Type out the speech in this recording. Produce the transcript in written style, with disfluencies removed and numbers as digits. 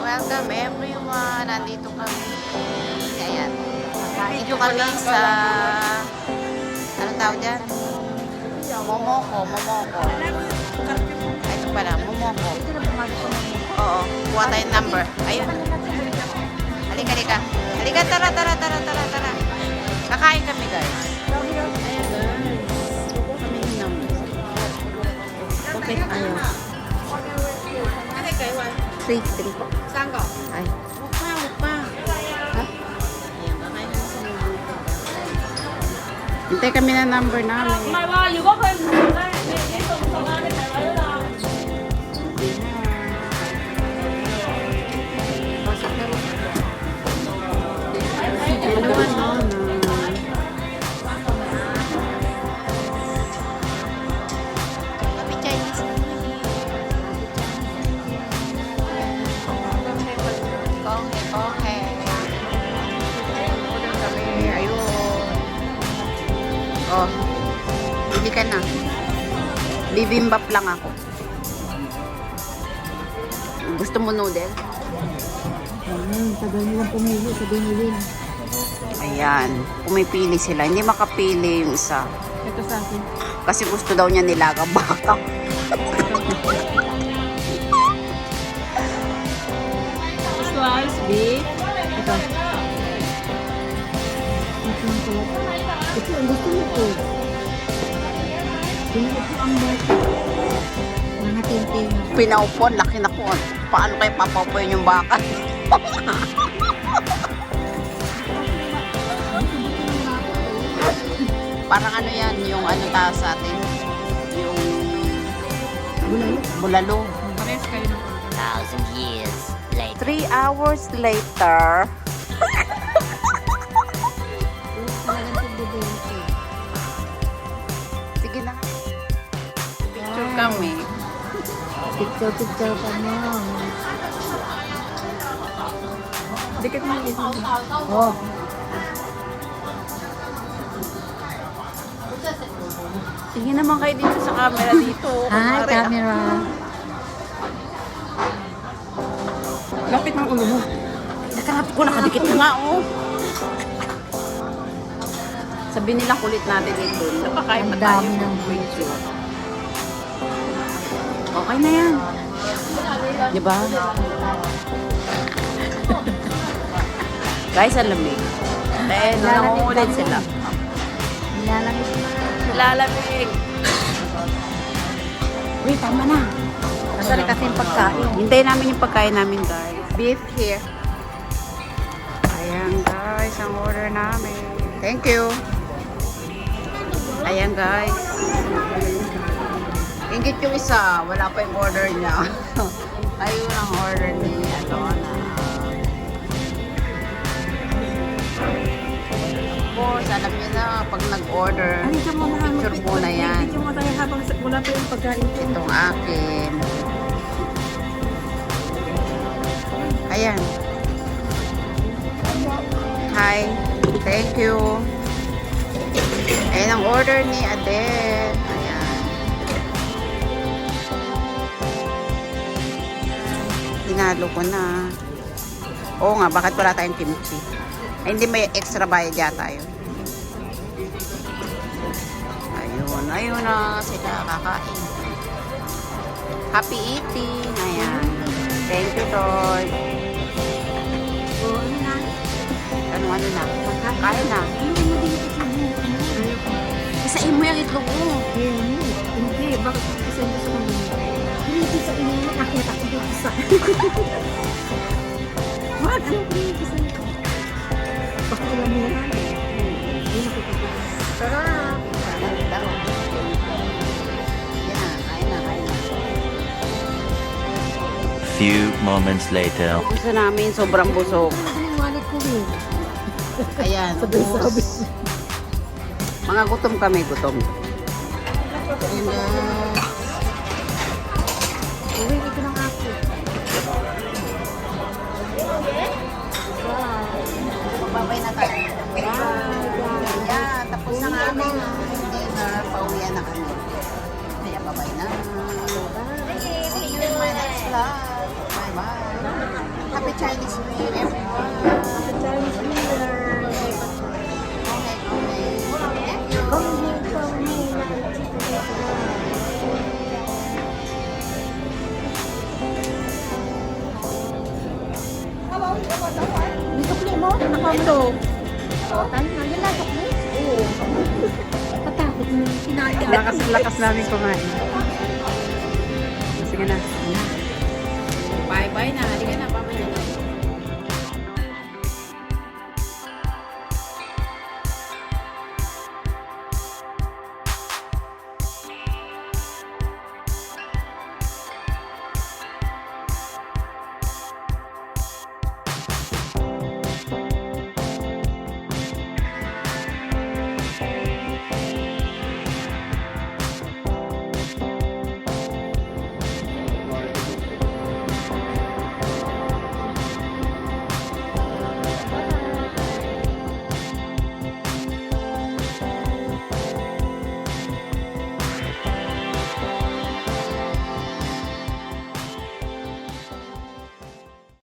welcome everyone. Nandito kami. Ayan. Nandito kami sa anong tawag dyan? Momoko. Ito pala, Momoko. Oo. Kuha tayong number. Ayun. Halika. Halika, tara. Kakain kami, guys. Ayan, guys. Kuha kami yung number. Okay, ayaw. 3. Ay. Mukha. Ha? Ayan, kakain kami sa Momoko. Hintay kami na number namin. 唔係話，如果佢唔做咧，你做唔做啊？你係咪啦？ Kami Chinese. Kohe. Order kami. Ayun. Oh. Bili ka na. Bibimbap lang ako. Gusto mo noodle? Tagal nilang pumili sa binilin. Ayan. Pumipili sila. Hindi makapili yung isa. Ito sa akin. Kasi gusto daw niya nilagang baka. Slice beef. Ito. Ito ang gusto mo po. Ito ang bata. Mga tinting. Pinaupon. Laki na po. Paano kayo papaupuin yung baka? Parang ano yan, yung ano tayo sa atin, yung bulalo. Pares kayo ng 1,000 years later. 3 hours later. talagang pagbibente. Sige na. Picture kami. Picture pa mo. Dikit mo dito. Oh. Sige naman kayo dito sa camera dito. Hi, Kunwari, camera. Lapit ng ulo mo. Nakalapit ko, nakadikit ko nga, oh. Sabi nila kulit natin ito. Napakain pa Ang tayo. dami ng video. Okay na yan. Diba? Guys, ang lamig. Dahil nangungulit sila. Nilalangit na. Lalamig. Uy, tama na. Masarap kasi yung pagkain. Hintayin namin yung pagkain namin, guys. Beef here. Ayan, guys, ang order namin. Thank you. Ayan, guys. Ingit yung isa. Wala pa yung order niya. Ayun ang order ni Alona. Of course, alam niyo na, pag nag-order, picture muna yan. Picture mo tayo habang wala pa yung pagkain. Itong akin. Ayan. Hi. Thank you. Ayan ang order ni Adele. Ayan. Hinalo ko na. Oo nga, bakit wala tayong kimchi? Ay, hindi may extra bayad yata yun. Ayun na sila kakain. Happy eating. Ayan. Thank you, Lord. Ano na? Kain na. Isain mo yung itlog mo. Hindi, bakit kasi gusto ko naman? Hindi sa inyo, nakita ko dito sa... Wag, ano ko yung isa nito? Bakit wala mo na? Hindi nakikita. Sarap. Kain na. Few moments later. Gusto namin sobrang busog. Ano yung wallet ko eh? Ayan. Sabi. Mga gutom kami, gutom. Ayan na. Uwi, ito ng ako. Magbabay na tayo. Ayan, tapos na nga aming dinner. Pauwian na kami. Kaya babay na. See you in my next vlog. Bye-bye. Happy Chinese New Year, everyone. Chinese New Year. Okay, okay. Thank you. May sukli mo? Ito. Yun na, sukli? Oo. Katakot mo. Kinain. Lakas namin kumain. Sige na. Bye-bye na.